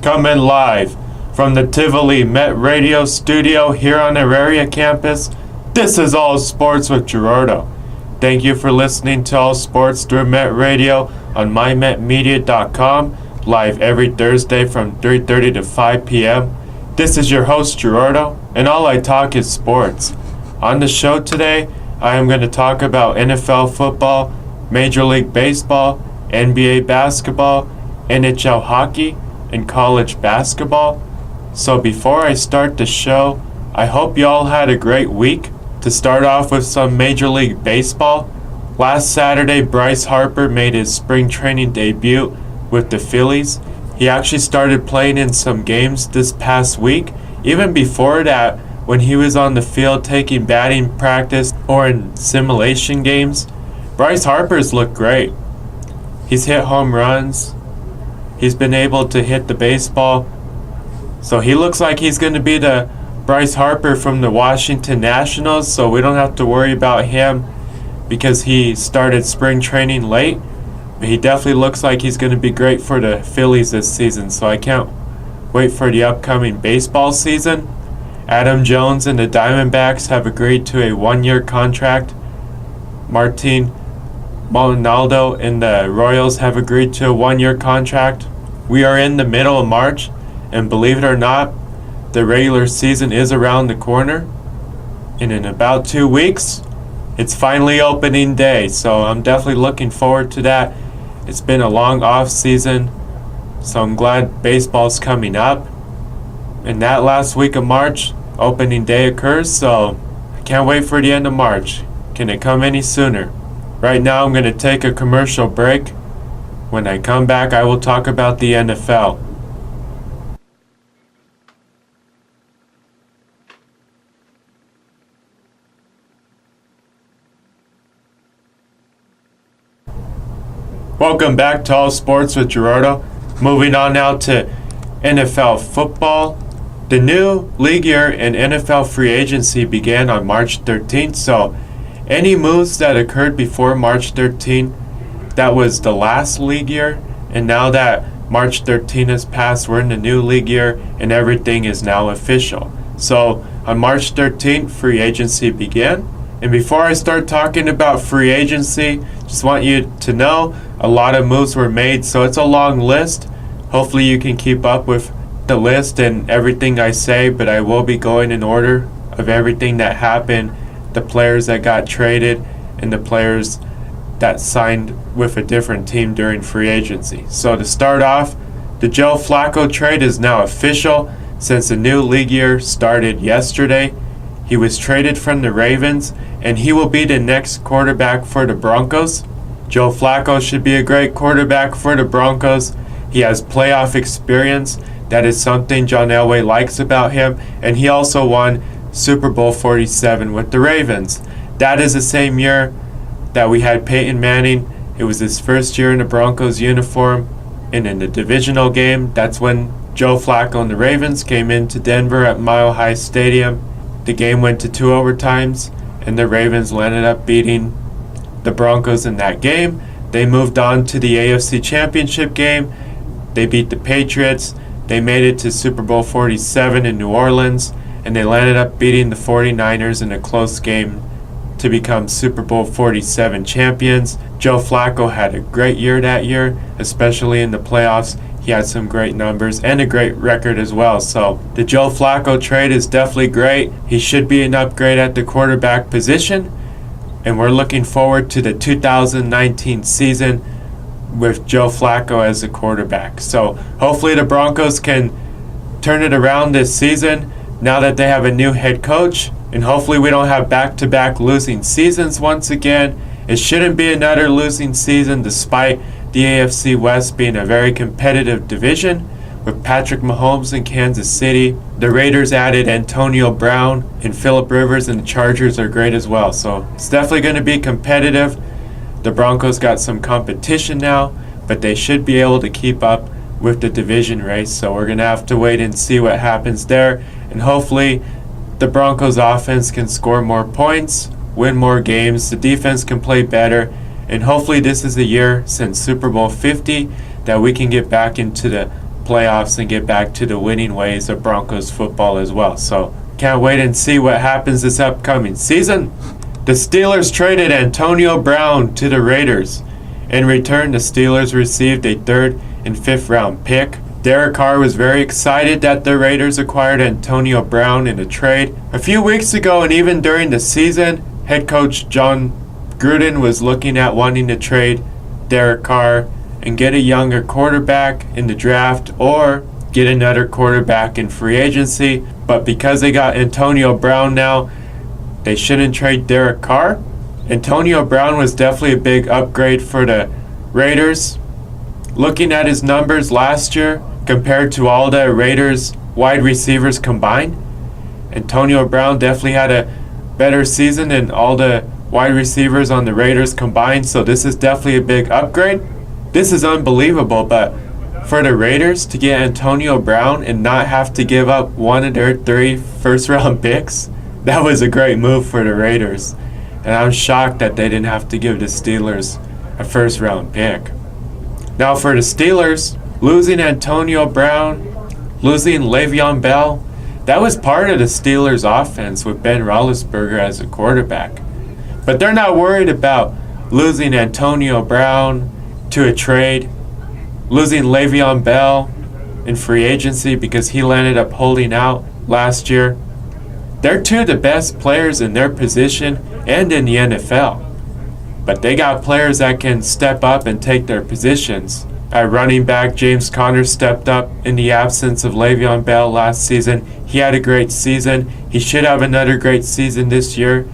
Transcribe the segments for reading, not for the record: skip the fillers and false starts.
Coming live from the Tivoli Met Radio studio here on Auraria campus, this is All Sports with Gerardo. Thank you for listening to All Sports through Met Radio on mymetmedia.com, live every Thursday from 3:30 to 5 p.m. This is your host Gerardo, and all I talk is sports. On the show today, I am going to talk about NFL football, Major League Baseball, NBA basketball, NHL hockey, and college basketball. So before I start the show, I hope you all had a great week. To start off with some Major League Baseball, last Saturday Bryce Harper made his spring training debut with the Phillies. He actually started playing in some games this past week. Even before that, when he was on the field taking batting practice or in simulation games, Bryce Harper's looked great. He's hit home runs. He's been able to hit the baseball. So he looks like he's going to be the Bryce Harper from the Washington Nationals, so we don't have to worry about him because he started spring training late. But he definitely looks like he's going to be great for the Phillies this season, so I can't wait for the upcoming baseball season. Adam Jones and the Diamondbacks have agreed to a one-year contract. Martin Maldonado and the Royals have agreed to a one-year contract. We are in the middle of March, and believe it or not, the regular season is around the corner. And in about 2 weeks, it's finally opening day, so I'm definitely looking forward to that. It's been a long off season, so I'm glad baseball's coming up. And that last week of March, opening day occurs, so I can't wait for the end of March. Can it come any sooner? Right now I'm going to take a commercial break. When I come back, I will talk about the NFL. Welcome back to All Sports with Gerardo. Moving on now to NFL football. The new league year and NFL free agency began on March 13th, so any moves that occurred before March 13th, that was the last league year, and now that March 13th has passed, we're in the new league year and everything is now official. So on March 13th, free agency began. And before I start talking about free agency, just want you to know a lot of moves were made, so it's a long list. Hopefully you can keep up with the list and everything I say, but I will be going in order of everything that happened, the players that got traded, and the players that signed with a different team during free agency. So to start off, the Joe Flacco trade is now official since the new league year started yesterday. He was traded from the Ravens, and he will be the next quarterback for the Broncos. Joe Flacco should be a great quarterback for the Broncos. He has playoff experience. That is something John Elway likes about him, and he also won Super Bowl 47 with the Ravens. That is the same year that we had Peyton Manning. It was his first year in the Broncos uniform, and in the divisional game, that's when Joe Flacco and the Ravens came into Denver at Mile High Stadium. The game went to 2 overtimes, and the Ravens ended up beating the Broncos in that game. They moved on to the AFC Championship game. They beat the Patriots. They made it to Super Bowl 47 in New Orleans, and they ended up beating the 49ers in a close game to become Super Bowl 47 champions. Joe Flacco had a great year that year, especially in the playoffs. He had some great numbers and a great record as well. So the Joe Flacco trade is definitely great. He should be an upgrade at the quarterback position. And we're looking forward to the 2019 season with Joe Flacco as the quarterback. So hopefully the Broncos can turn it around this season now that they have a new head coach. And hopefully we don't have back-to-back losing seasons once again. It shouldn't be another losing season despite the AFC West being a very competitive division with Patrick Mahomes in Kansas City. The Raiders added Antonio Brown and Phillip Rivers, and the Chargers are great as well. So it's definitely going to be competitive. The Broncos got some competition now, but they should be able to keep up with the division race. So we're going to have to wait and see what happens there. And hopefully the Broncos offense can score more points, win more games, the defense can play better, and hopefully this is the year since Super Bowl 50 that we can get back into the playoffs and get back to the winning ways of Broncos football as well. So can't wait and see what happens this upcoming season. The Steelers traded Antonio Brown to the Raiders. In return, the Steelers received a 3rd and 5th round pick. Derek Carr was very excited that the Raiders acquired Antonio Brown in a trade. A few weeks ago, and even during the season, head coach John Gruden was looking at wanting to trade Derek Carr and get a younger quarterback in the draft or get another quarterback in free agency. But because they got Antonio Brown now, they shouldn't trade Derek Carr. Antonio Brown was definitely a big upgrade for the Raiders. Looking at his numbers last year compared to all the Raiders wide receivers combined, Antonio Brown definitely had a better season than all the wide receivers on the Raiders combined, so this is definitely a big upgrade. This is unbelievable, but for the Raiders to get Antonio Brown and not have to give up one of their 3 first-round picks, that was a great move for the Raiders. And I'm shocked that they didn't have to give the Steelers a first-round pick. Now for the Steelers, losing Antonio Brown, losing Le'Veon Bell, that was part of the Steelers' offense with Ben Roethlisberger as a quarterback. But they're not worried about losing Antonio Brown to a trade, losing Le'Veon Bell in free agency because he ended up holding out last year. They're 2 of the best players in their position and in the NFL. But they got players that can step up and take their positions. At running back, James Conner stepped up in the absence of Le'Veon Bell last season. He had a great season. He should have another great season this year.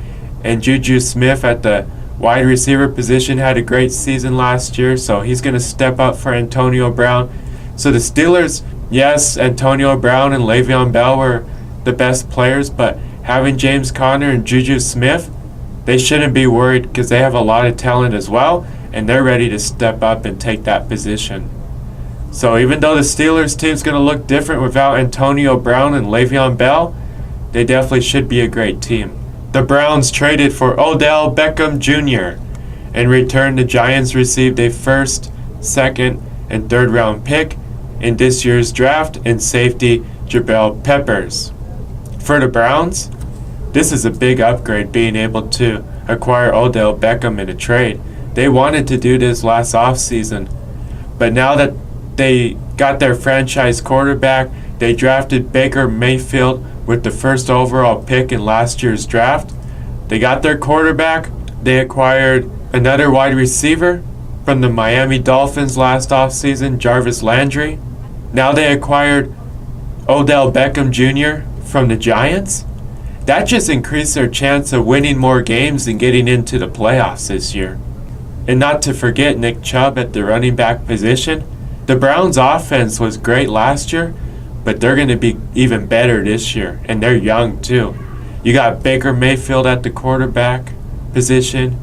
And Juju Smith at the wide receiver position had a great season last year, so he's going to step up for Antonio Brown. So the Steelers, yes, Antonio Brown and Le'Veon Bell were the best players, but having James Conner and Juju Smith, they shouldn't be worried because they have a lot of talent as well, and they're ready to step up and take that position. So even though the Steelers team's going to look different without Antonio Brown and Le'Veon Bell, they definitely should be a great team. The Browns traded for Odell Beckham Jr. In return, the Giants received a 1st, 2nd, and 3rd round pick in this year's draft and safety Jabril Peppers. For the Browns, this is a big upgrade being able to acquire Odell Beckham in a trade. They wanted to do this last offseason, but now that they got their franchise quarterback, they drafted Baker Mayfield with the 1st overall pick in last year's draft. They got their quarterback. They acquired another wide receiver from the Miami Dolphins last offseason, Jarvis Landry. Now they acquired Odell Beckham Jr. from the Giants. That just increased their chance of winning more games and getting into the playoffs this year. And not to forget Nick Chubb at the running back position. The Browns' offense was great last year, but they're going to be even better this year, and they're young too. You got Baker Mayfield at the quarterback position,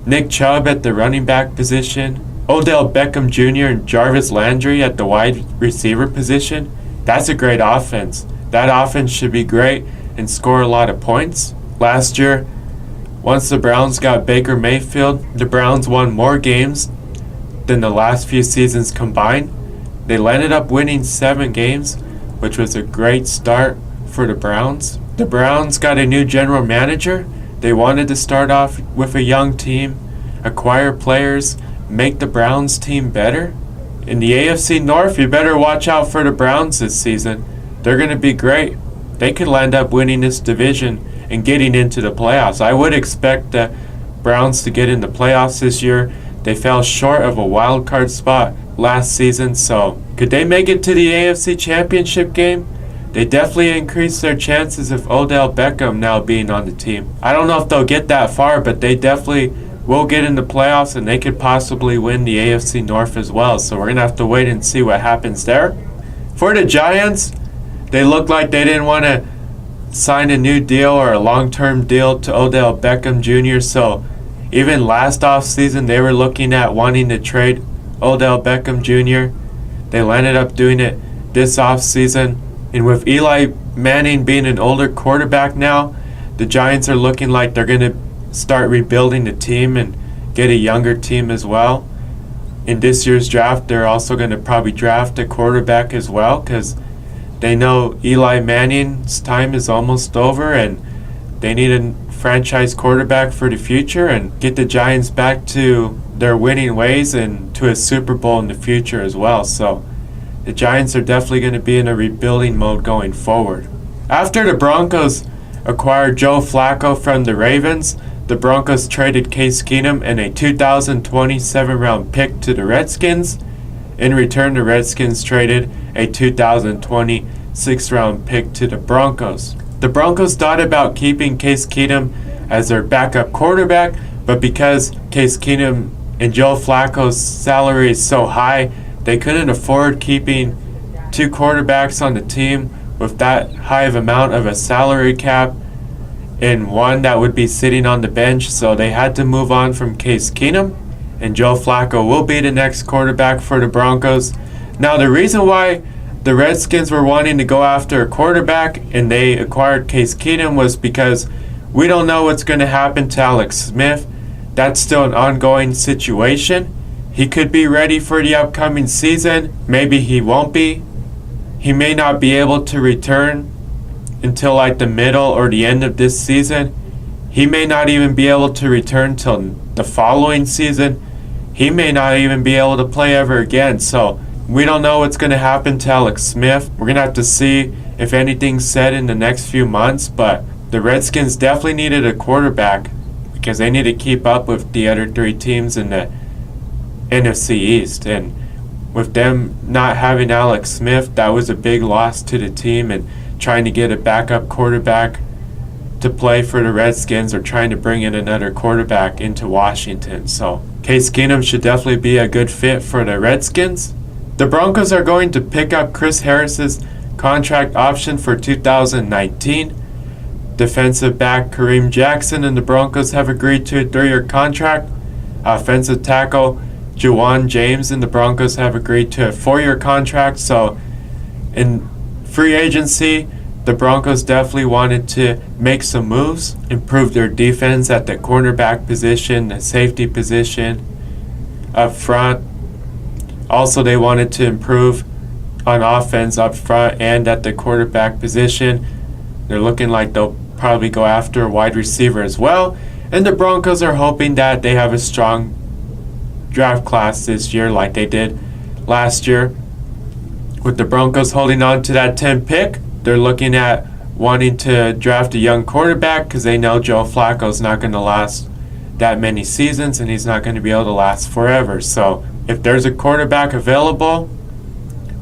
Nick Chubb at the running back position, Odell Beckham Jr. and Jarvis Landry at the wide receiver position. That's a great offense. That offense should be great and score a lot of points. Last year, once the Browns got Baker Mayfield, the Browns won more games than the last few seasons combined. They ended up winning 7 games, which was a great start for the Browns. The Browns got a new general manager. They wanted to start off with a young team, acquire players, make the Browns team better. In the AFC North, you better watch out for the Browns this season. They're going to be great. They could end up winning this division and getting into the playoffs. I would expect the Browns to get in the playoffs this year. They fell short of a wild card spot last season, so could they make it to the AFC Championship game? They definitely increased their chances of Odell Beckham now being on the team. I don't know if they'll get that far, but they definitely will get in the playoffs, and they could possibly win the AFC North as well, so we're going to have to wait and see what happens there. For the Giants, they looked like they didn't want to sign a new deal or a long-term deal to Odell Beckham Jr., so even last offseason, they were looking at wanting to trade Odell Beckham Jr. They ended up doing it this offseason. And with Eli Manning being an older quarterback now, the Giants are looking like they're going to start rebuilding the team and get a younger team as well. in this year's draft, they're also going to probably draft a quarterback as well, because they know Eli Manning's time is almost over and they need a franchise quarterback for the future and get the Giants back to their winning ways and to a Super Bowl in the future as well. So the Giants are definitely going to be in a rebuilding mode going forward. After the Broncos acquired Joe Flacco from the Ravens, the Broncos traded Case Keenum and a 2027 round pick to the Redskins. In return, the Redskins traded a 2026 round pick to the Broncos. The Broncos thought about keeping Case Keenum as their backup quarterback, but because Case Keenum and Joe Flacco's salary is so high, they couldn't afford keeping two quarterbacks on the team with that high of amount of a salary cap and one that would be sitting on the bench, so they had to move on from Case Keenum, and Joe Flacco will be the next quarterback for the Broncos. Now, the reason why the Redskins were wanting to go after a quarterback and they acquired Case Keenum was because we don't know what's going to happen to Alex Smith. That's still an ongoing situation. He could be ready for the upcoming season. Maybe he won't be. He may not be able to return until like the middle or the end of this season. He may not even be able to return till the following season. He may not even be able to play ever again. So we don't know what's going to happen to Alex Smith. We're going to have to see if anything's said in the next few months. But the Redskins definitely needed a quarterback because they need to keep up with the other three teams in the NFC East. And with them not having Alex Smith, that was a big loss to the team. And trying to get a backup quarterback to play for the Redskins or trying to bring in another quarterback into Washington. So Case Keenum should definitely be a good fit for the Redskins. The Broncos are going to pick up Chris Harris's contract option for 2019. Defensive back Kareem Jackson and the Broncos have agreed to a 3-year contract. Offensive tackle Juwan James and the Broncos have agreed to a 4-year contract. So in free agency, the Broncos definitely wanted to make some moves, improve their defense at the cornerback position, the safety position, up front. Also, they wanted to improve on offense up front and at the quarterback position. They're looking like they'll probably go after a wide receiver as well. And the Broncos are hoping that they have a strong draft class this year like they did last year. With the Broncos holding on to that 10th pick, they're looking at wanting to draft a young quarterback because they know Joe Flacco's not going to last that many seasons and he's not going to be able to last forever. So if there's a quarterback available,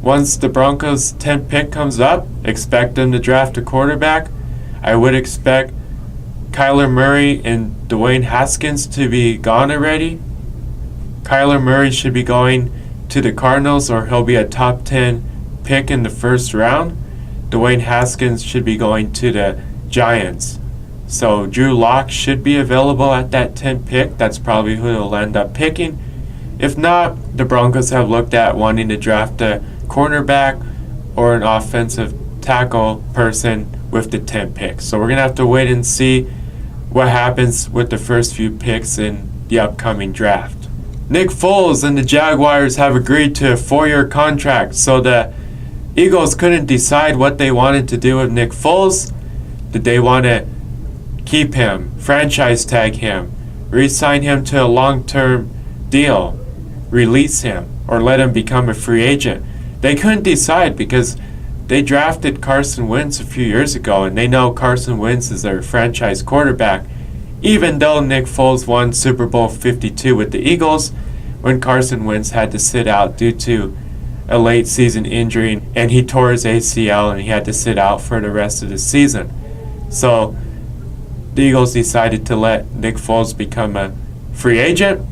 once the Broncos' 10th pick comes up, expect them to draft a quarterback. I would expect Kyler Murray and Dwayne Haskins to be gone already. Kyler Murray should be going to the Cardinals or he'll be a top 10 pick in the first round. Dwayne Haskins should be going to the Giants. So Drew Lock should be available at that 10th pick. That's probably who he'll end up picking. If not, the Broncos have looked at wanting to draft a cornerback or an offensive tackle person with the 10th pick. So we're going to have to wait and see what happens with the first few picks in the upcoming draft. Nick Foles and the Jaguars have agreed to a 4-year contract, so the Eagles couldn't decide what they wanted to do with Nick Foles. Did they want to keep him, franchise tag him, re-sign him to a long-term deal, release him, or let him become a free agent? They couldn't decide because they drafted Carson Wentz a few years ago, and they know Carson Wentz is their franchise quarterback, even though Nick Foles won Super Bowl 52 with the Eagles when Carson Wentz had to sit out due to a late season injury, and he tore his ACL and he had to sit out for the rest of the season. So the Eagles decided to let Nick Foles become a free agent.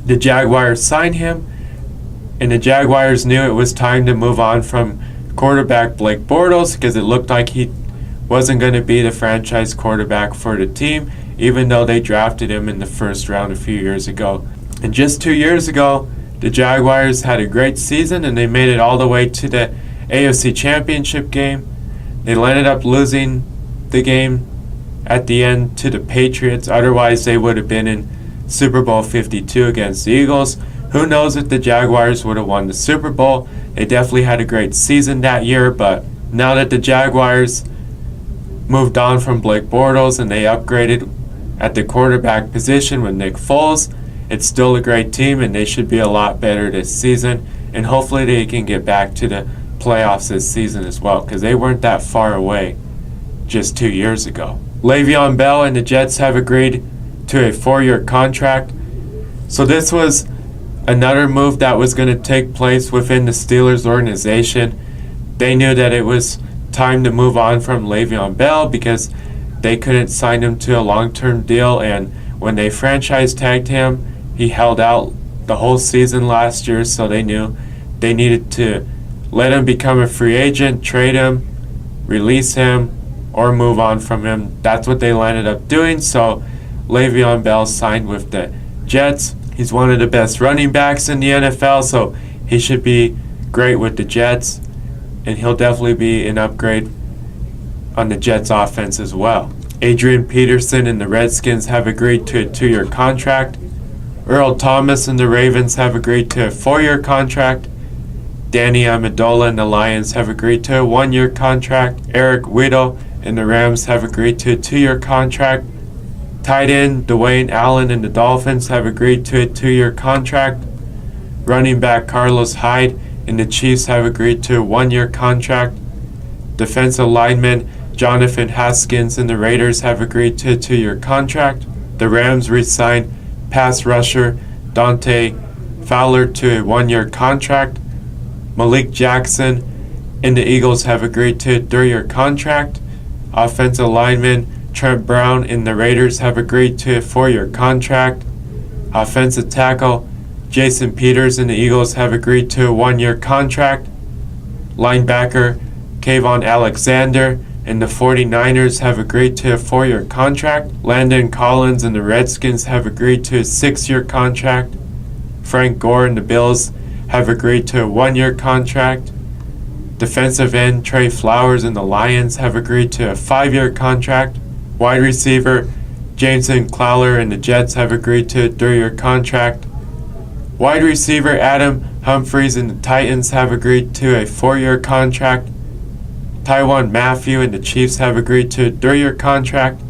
The Jaguars signed him, and the Jaguars knew it was time to move on from quarterback Blake Bortles because it looked like he wasn't going to be the franchise quarterback for the team, even though they drafted him in the first round a few years ago. And just 2 years ago, the Jaguars had a great season and they made it all the way to the AFC Championship game. They ended up losing the game at the end to the Patriots. Otherwise, they would have been in Super Bowl 52 against the Eagles, Who knows if the Jaguars would have won the Super Bowl. They definitely had a great season that year, but now that the Jaguars moved on from Blake Bortles and they upgraded at the quarterback position with Nick Foles, it's still a great team and they should be a lot better this season, and hopefully they can get back to the playoffs this season as well, because they weren't that far away just 2 years ago. Le'Veon Bell and the Jets have agreed to a 4-year contract. So this was another move that was going to take place within the Steelers organization. They knew that it was time to move on from Le'Veon Bell because they couldn't sign him to a long-term deal, and when they franchise tagged him, he held out the whole season last year, so they knew they needed to let him become a free agent, trade him, release him, or move on from him. That's what they landed up doing, so Le'Veon Bell signed with the Jets. He's one of the best running backs in the NFL, so he should be great with the Jets, and he'll definitely be an upgrade on the Jets offense as well. Adrian Peterson and the Redskins have agreed to a 2-year contract. Earl Thomas and the Ravens have agreed to a 4-year contract. Danny Amendola and the Lions have agreed to a 1-year contract. Eric Weddle and the Rams have agreed to a 2-year contract. Tight end Dwayne Allen and the Dolphins have agreed to a 2-year contract. Running back Carlos Hyde and the Chiefs have agreed to a 1-year contract. Defensive lineman Jonathan Haskins and the Raiders have agreed to a 2-year contract. The Rams re-signed pass rusher Dante Fowler to a 1-year contract. Malik Jackson and the Eagles have agreed to a 3-year contract. Offensive lineman Trent Brown and the Raiders have agreed to a 4-year contract. Offensive tackle Jason Peters and the Eagles have agreed to a 1-year contract. Linebacker Kayvon Alexander and the 49ers have agreed to a 4-year contract. Landon Collins and the Redskins have agreed to a 6-year contract. Frank Gore and the Bills have agreed to a 1-year contract. Defensive end Trey Flowers and the Lions have agreed to a 5-year contract. Wide receiver Jameson Crowder and the Jets have agreed to a 3-year contract. Wide receiver Adam Humphries and the Titans have agreed to a 4-year contract. Tyrann Mathieu and the Chiefs have agreed to a 3-year contract.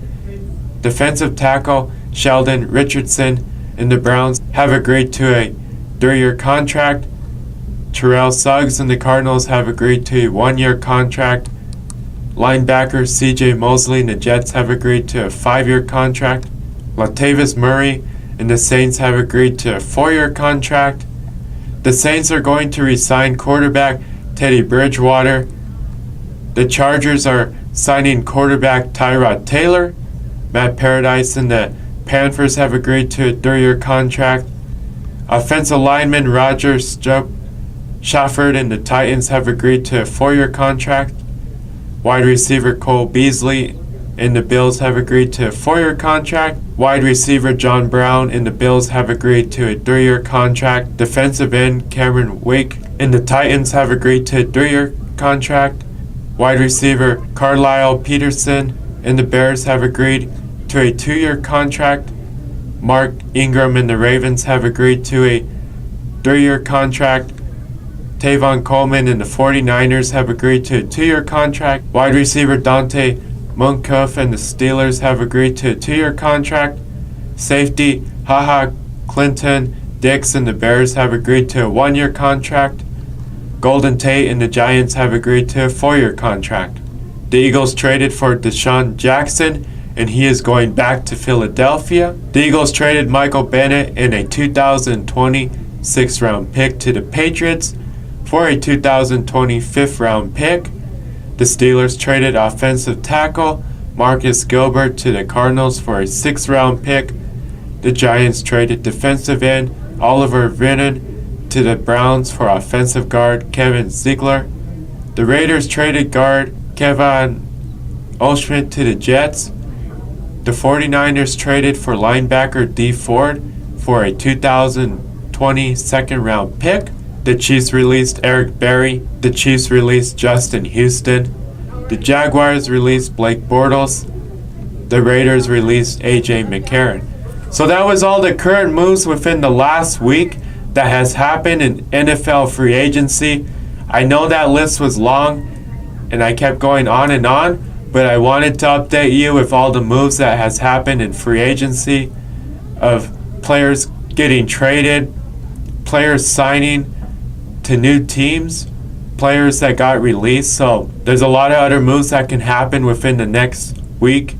Defensive tackle Sheldon Richardson and the Browns have agreed to a 3-year contract. Terrell Suggs and the Cardinals have agreed to a 1-year contract. Linebacker C.J. Mosley and the Jets have agreed to a 5-year contract. Latavius Murray and the Saints have agreed to a 4-year contract. The Saints are going to re-sign quarterback Teddy Bridgewater. The Chargers are signing quarterback Tyrod Taylor. Matt Paradise and the Panthers have agreed to a 3-year contract. Offensive lineman Roger Shafford and the Titans have agreed to a 4-year contract. Wide receiver Cole Beasley and the Bills have agreed to a 4-year contract. Wide receiver John Brown and the Bills have agreed to a 3-year contract. Defensive end Cameron Wake and the Titans have agreed to a 3-year contract. Wide receiver Carlisle Peterson and the Bears have agreed to a 2-year contract. Mark Ingram and the Ravens have agreed to a 3-year contract. Tavon Coleman and the 49ers have agreed to a 2-year contract. Wide receiver Dante Moncrief and the Steelers have agreed to a 2-year contract. Safety HaHa Clinton Dix and the Bears have agreed to a 1-year contract. Golden Tate and the Giants have agreed to a 4-year contract. The Eagles traded for Deshaun Jackson, and he is going back to Philadelphia. The Eagles traded Michael Bennett and a 2020 6th-round pick to the Patriots for a 2020 5th-round pick. The Steelers traded offensive tackle Marcus Gilbert to the Cardinals for a 6th-round pick. The Giants traded defensive end Oliver Vernon to the Browns for offensive guard Kevin Ziegler. The Raiders traded guard Kevin Olschmidt to the Jets. The 49ers traded for linebacker Dee Ford for a 2020 2nd-round pick. The Chiefs released Eric Berry. The Chiefs released Justin Houston. The Jaguars released Blake Bortles. The Raiders released A.J. McCarron. So that was all the current moves within the last week. that has happened in NFL free agency. I know that list was long and I kept going on, but I wanted to update you with all the moves that has happened in free agency, of players getting traded, players signing to new teams, players that got released. So there's a lot of other moves that can happen within the next week,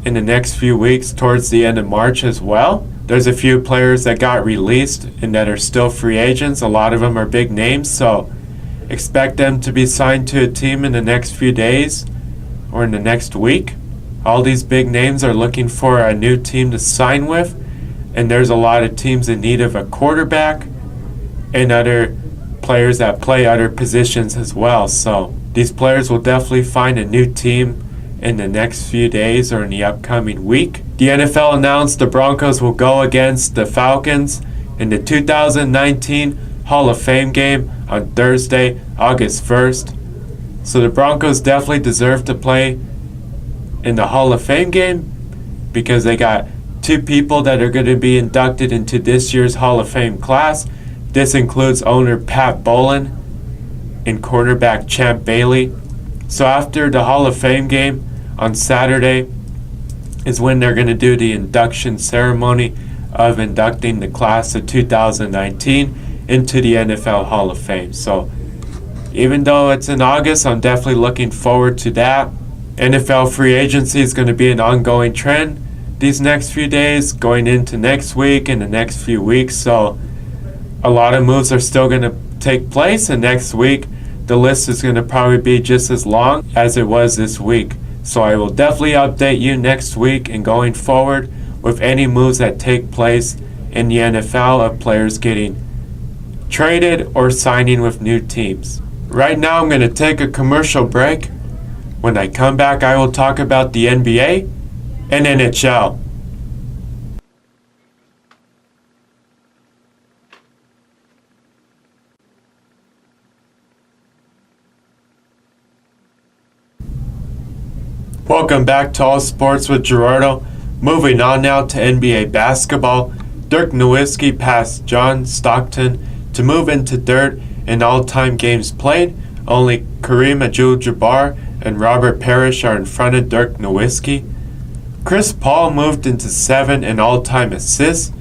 in the next few weeks, towards the end of March as well. There's a few players that got released and that are still free agents. A lot of them are big names, so expect them to be signed to a team in the next few days or in the next week. All these big names are looking for a new team to sign with, and there's a lot of teams in need of a quarterback and other players that play other positions as well. So these players will definitely find a new team in the next few days or in the upcoming week. The NFL announced the Broncos will go against the Falcons in the 2019 Hall of Fame game on Thursday, August 1st. So the Broncos definitely deserve to play in the Hall of Fame game because they got two people that are going to be inducted into this year's Hall of Fame class. This includes owner Pat Bowlen and cornerback Champ Bailey. So after the Hall of Fame game on Saturday is when they're going to do the induction ceremony of inducting the class of 2019 into the NFL Hall of Fame. So even though it's in August, I'm definitely looking forward to that. NFL free agency is going to be an ongoing trend these next few days, going into next week and the next few weeks. So a lot of moves are still going to take place, and next week the list is going to probably be just as long as it was this week. So I will definitely update you next week and going forward with any moves that take place in the NFL of players getting traded or signing with new teams. Right now I'm going to take a commercial break. When I come back, I will talk about the NBA and NHL. Welcome back to All Sports with Gerardo. Moving on now to NBA basketball. Dirk Nowitzki passed John Stockton to move into third in all-time games played. Only Kareem Abdul-Jabbar and Robert Parrish are in front of Dirk Nowitzki. Chris Paul moved into 7 in all-time assists.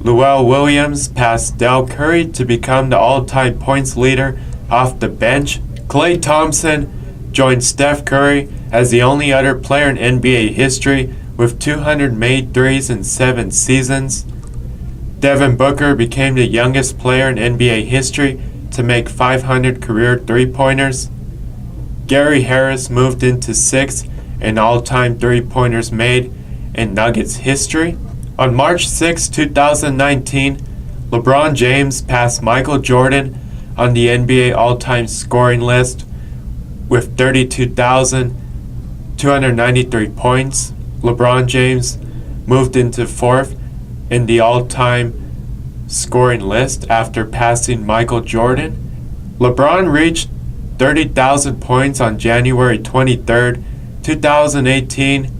Lou Williams passed Del Curry to become the all-time points leader off the bench. Klay Thompson joined Steph Curry as the only other player in NBA history with 200 made threes in 7 seasons. Devin Booker became the youngest player in NBA history to make 500 career three-pointers. Gary Harris moved into 6th in all-time three-pointers made in Nuggets history. On March 6, 2019, LeBron James passed Michael Jordan on the NBA all-time scoring list with 32,293 points. LeBron James moved into 4th in the all-time scoring list after passing Michael Jordan. LeBron reached 30,000 points on January 23rd, 2018,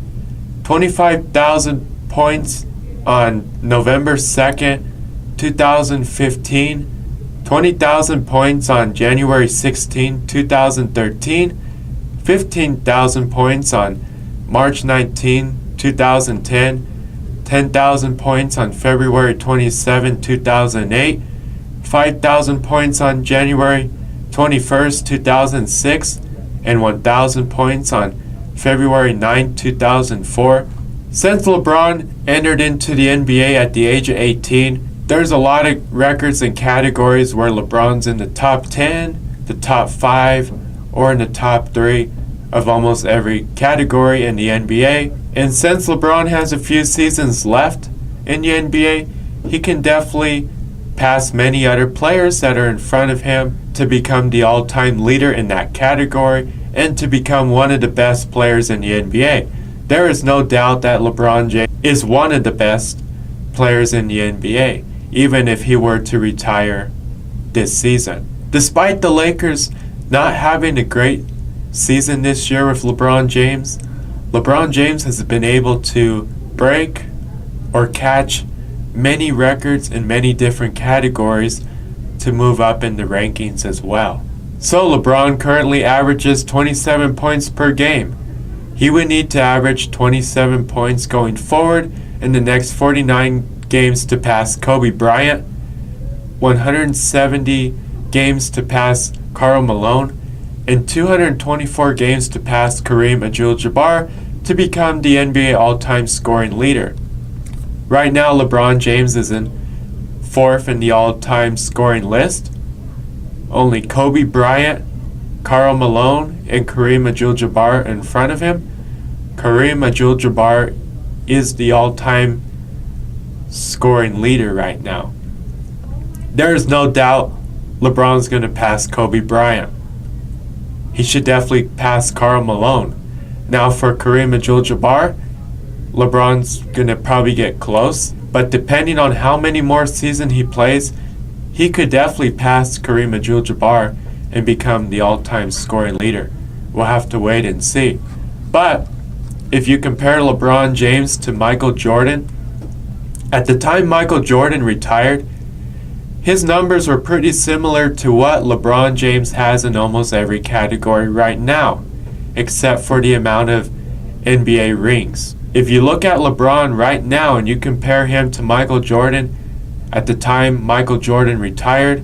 25,000 points on November 2nd, 2015, 20,000 points on January 16, 2013, 15,000 points on March 19, 2010, 10,000 points on February 27, 2008, 5,000 points on January 21st, 2006, and 1,000 points on February 9, 2004. Since LeBron entered into the NBA at the age of 18, there's a lot of records and categories where LeBron's in the top 10, the top 5, or in the top 3 of almost every category in the NBA. And since LeBron has a few seasons left in the NBA, he can definitely pass many other players that are in front of him to become the all-time leader in that category and to become one of the best players in the NBA. There is no doubt that LeBron James is one of the best players in the NBA, even if he were to retire this season. Despite the Lakers not having a great season this year with LeBron James has been able to break or catch many records in many different categories to move up in the rankings as well. So LeBron currently averages 27 points per game. He would need to average 27 points going forward in the next 49 games to pass Kobe Bryant, 170 games to pass Karl Malone, and 224 games to pass Kareem Abdul-Jabbar to become the NBA all-time scoring leader. Right now, LeBron James is in 4th in the all-time scoring list. Only Kobe Bryant, Karl Malone, and Kareem Abdul-Jabbar in front of him. Kareem Abdul-Jabbar is the all-time scoring leader right now. There is no doubt LeBron's going to pass Kobe Bryant. He should definitely pass Karl Malone. Now for Kareem Abdul-Jabbar, LeBron's going to probably get close, but depending on how many more seasons he plays, he could definitely pass Kareem Abdul-Jabbar and become the all-time scoring leader. We'll have to wait and see. But if you compare LeBron James to Michael Jordan, at the time Michael Jordan retired, his numbers were pretty similar to what LeBron James has in almost every category right now, except for the amount of NBA rings. If you look at LeBron right now and you compare him to Michael Jordan, at the time Michael Jordan retired,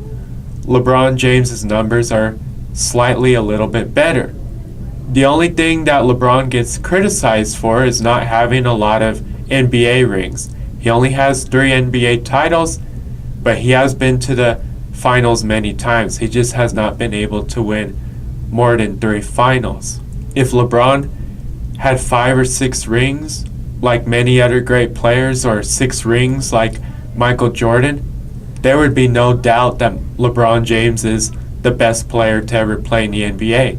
LeBron James's numbers are slightly a little bit better. The only thing that LeBron gets criticized for is not having a lot of NBA rings. He only has 3 NBA titles, but he has been to the finals many times. He just has not been able to win more than 3 finals. If LeBron had 5 or 6 rings, like many other great players, or 6 rings like Michael Jordan, there would be no doubt that LeBron James is the best player to ever play in the NBA.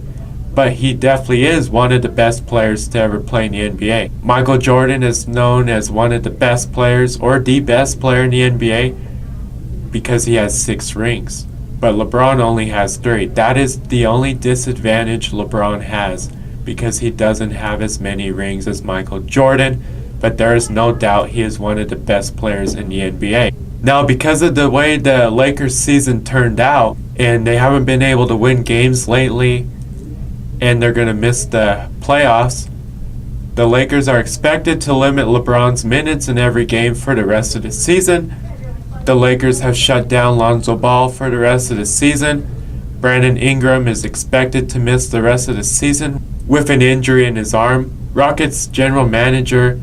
But he definitely is one of the best players to ever play in the NBA. Michael Jordan is known as one of the best players, or the best player in the NBA, because he has 6 rings. But LeBron only has 3. That is the only disadvantage LeBron has, because he doesn't have as many rings as Michael Jordan. But there is no doubt he is one of the best players in the NBA. Now, because of the way the Lakers season turned out, and they haven't been able to win games lately, and they're going to miss the playoffs, the Lakers are expected to limit LeBron's minutes in every game for the rest of the season. The Lakers have shut down Lonzo Ball for the rest of the season. Brandon Ingram is expected to miss the rest of the season with an injury in his arm. Rockets general manager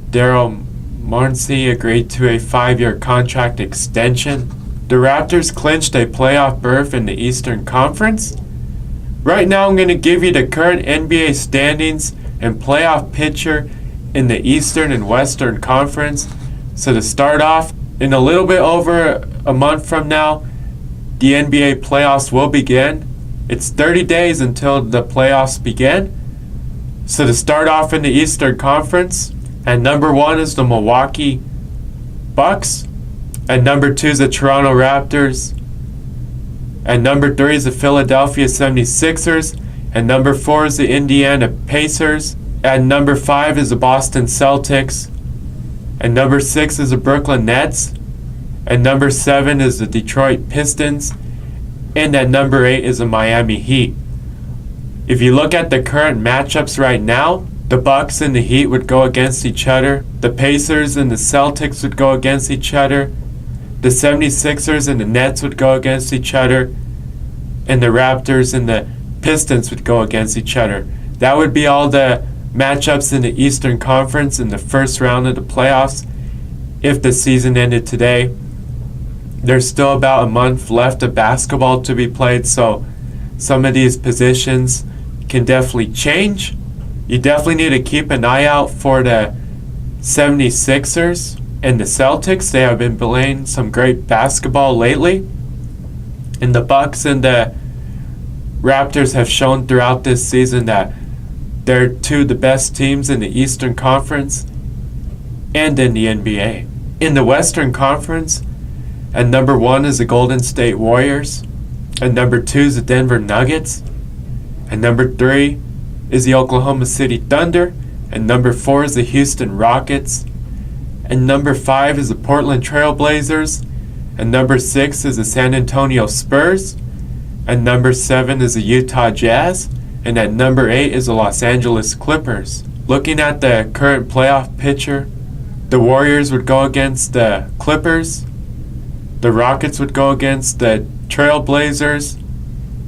Daryl Morey agreed to a 5-year contract extension. The Raptors clinched a playoff berth in the Eastern Conference. Right now I'm going to give you the current NBA standings and playoff picture in the Eastern and Western Conference. So to start off, in a little bit over a month from now, the NBA playoffs will begin. It's 30 days until the playoffs begin. So to start off in the Eastern Conference, and number 1 is the Milwaukee Bucks, and number 2 is the Toronto Raptors, and number 3 is the Philadelphia 76ers, and number 4 is the Indiana Pacers, and number 5 is the Boston Celtics, and number 6 is the Brooklyn Nets, and number 7 is the Detroit Pistons, and at number 8 is the Miami Heat. If you look at the current matchups right now, the Bucks and the Heat would go against each other. The Pacers and the Celtics would go against each other. The 76ers and the Nets would go against each other. And the Raptors and the Pistons would go against each other. That would be all the matchups in the Eastern Conference in the first round of the playoffs. If the season ended today, there's still about a month left of basketball to be played, so some of these positions can definitely change. You definitely need to keep an eye out for the 76ers and the Celtics. They have been playing some great basketball lately. And the Bucks and the Raptors have shown throughout this season that they're 2 of the best teams in the Eastern Conference and in the NBA. In the Western Conference, and number 1 is the Golden State Warriors, and number 2 is the Denver Nuggets, and number 3 is the Oklahoma City Thunder, and number 4 is the Houston Rockets, And number 5 is the Portland Trail Blazers. And number 6 is the San Antonio Spurs. And number 7 is the Utah Jazz. And at number 8 is the Los Angeles Clippers. Looking at the current playoff picture, the Warriors would go against the Clippers. The Rockets would go against the Trail Blazers.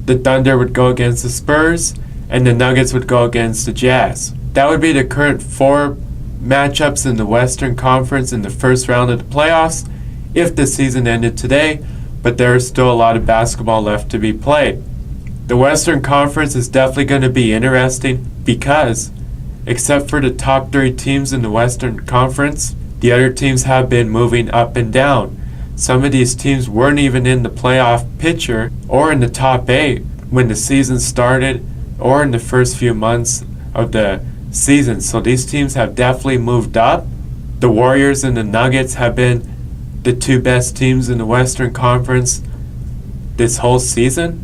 The Thunder would go against the Spurs. And the Nuggets would go against the Jazz. That would be the current 4 matchups in the Western Conference in the first round of the playoffs if the season ended today, but there is still a lot of basketball left to be played. The Western Conference is definitely going to be interesting because, except for the top 3 teams in the Western Conference, the other teams have been moving up and down. Some of these teams weren't even in the playoff picture or in the top 8 when the season started or in the first few months of the season. So these teams have definitely moved up. The Warriors and the Nuggets have been the 2 best teams in the Western Conference this whole season.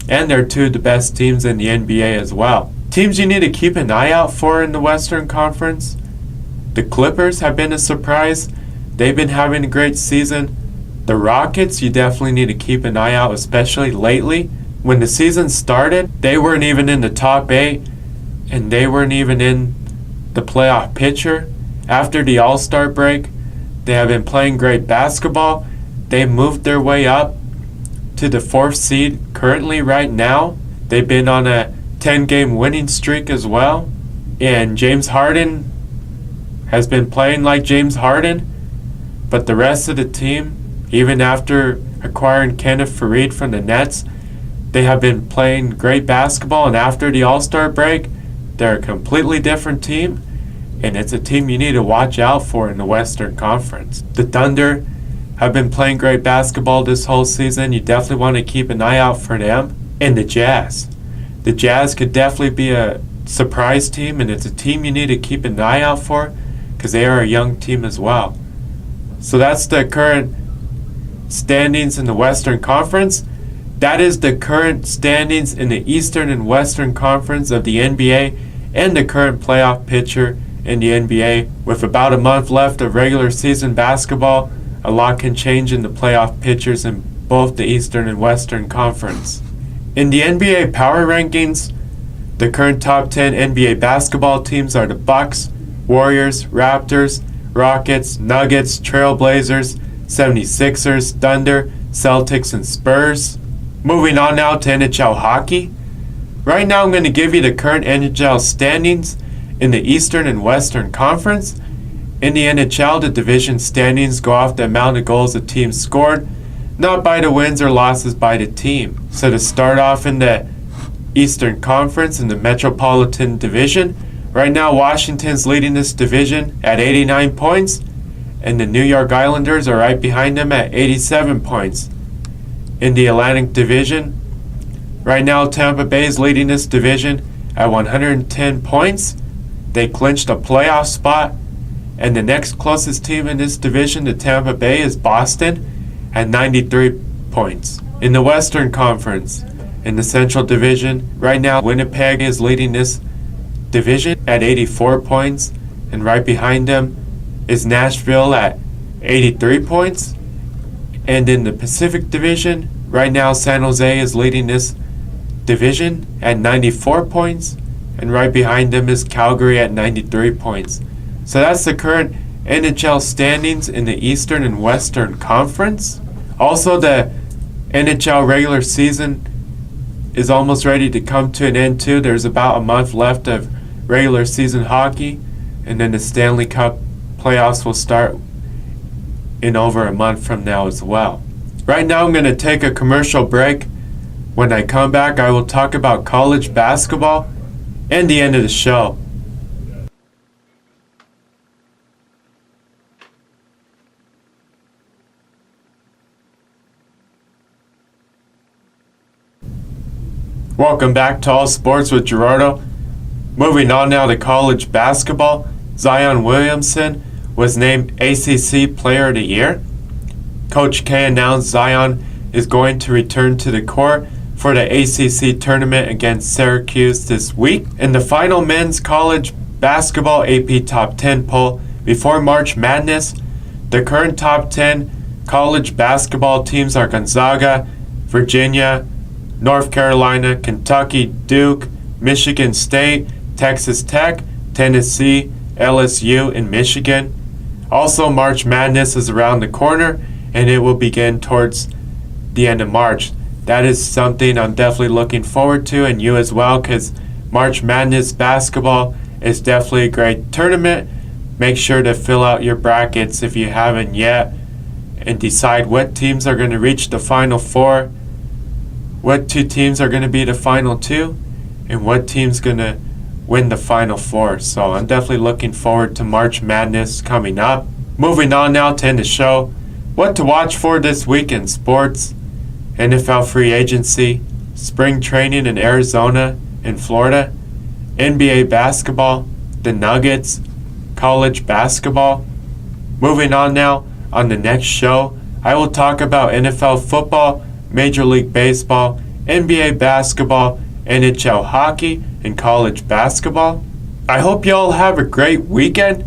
And they're 2 of the best teams in the NBA as well. Teams you need to keep an eye out for in the Western Conference. The Clippers have been a surprise. They've been having a great season. The Rockets, you definitely need to keep an eye out, especially lately. When the season started, they weren't even in the top 8, and they weren't even in the playoff picture. After the All-Star break, they have been playing great basketball. They moved their way up to the 4th seed currently right now. They've been on a 10-game winning streak as well. And James Harden has been playing like James Harden. But the rest of the team, even after acquiring Kenneth Faried from the Nets, they have been playing great basketball. And after the All-Star break, they're a completely different team. And it's a team you need to watch out for in the Western Conference. The Thunder have been playing great basketball this whole season. You definitely want to keep an eye out for them. And the Jazz. The Jazz could definitely be a surprise team, and it's a team you need to keep an eye out for because they are a young team as well. So that's the current standings in the Western Conference. That is the current standings in the Eastern and Western Conference of the NBA and the current playoff picture in the NBA. With about a month left of regular season basketball, a lot can change in the playoff pictures in both the Eastern and Western Conference. In the NBA power rankings, the current top 10 NBA basketball teams are the Bucks, Warriors, Raptors, Rockets, Nuggets, Trail Blazers, 76ers, Thunder, Celtics, and Spurs. Moving on now to NHL hockey. Right now I'm going to give you the current NHL standings in the Eastern and Western Conference. In the NHL, the division standings go off the amount of goals the team scored, not by the wins or losses by the team. So to start off in the Eastern Conference in the Metropolitan Division, right now Washington's leading this division at 89 points, and the New York Islanders are right behind them at 87 points. In the Atlantic Division, right now Tampa Bay is leading this division at 110 points. They clinched a playoff spot, and the next closest team in this division to Tampa Bay is Boston at 93 points. In the Western Conference, in the Central Division, right now Winnipeg is leading this division at 84 points, and right behind them is Nashville at 83 points. And in the Pacific Division, right now San Jose is leading this division at 94 points, and right behind them is Calgary at 93 points. So that's the current NHL standings in the Eastern and Western Conference. Also, the NHL regular season is almost ready to come to an end too. There's about a month left of regular season hockey, and then the Stanley Cup playoffs will start in over a month from now as well. Right now I'm going to take a commercial break. When I come back, I will talk about college basketball and the end of the show. Welcome back to All Sports with Gerardo. Moving on now to college basketball. Zion Williamson was named ACC Player of the Year. Coach K announced Zion is going to return to the court for the ACC tournament against Syracuse this week. In the final men's college basketball AP Top 10 poll before March Madness, The current top 10 college basketball teams are Gonzaga, Virginia, North Carolina, Kentucky, Duke, Michigan State, Texas Tech, Tennessee, LSU, and Michigan. Also, March Madness is around the corner, and it will begin towards the end of March. That is something I'm definitely looking forward to, and you as well, because March Madness basketball is definitely a great tournament. Make sure to fill out your brackets if you haven't yet, and decide what teams are going to reach the Final Four, what two teams are going to be the Final Two, and what team's going to win the Final Four. So I'm definitely looking forward to March Madness coming up. Moving on now to end the show. What to watch for this week in sports: NFL free agency, spring training in Arizona and Florida, NBA basketball, the Nuggets, college basketball. Moving on now, on the next show, I will talk about NFL football, Major League Baseball, NBA basketball, NHL hockey, and college basketball. I hope y'all have a great weekend.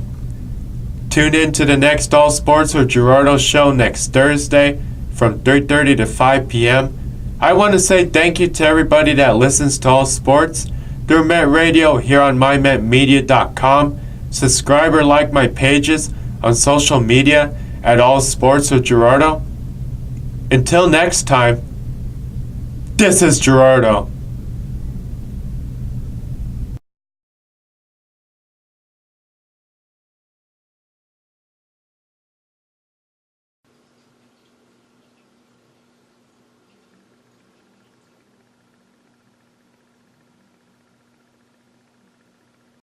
Tune in to the next All Sports with Gerardo show next Thursday from 3:30 to 5 p.m. I want to say thank you to everybody that listens to All Sports through Met Radio here on mymetmedia.com. Subscribe or like my pages on social media at All Sports with Gerardo. Until next time, this is Gerardo.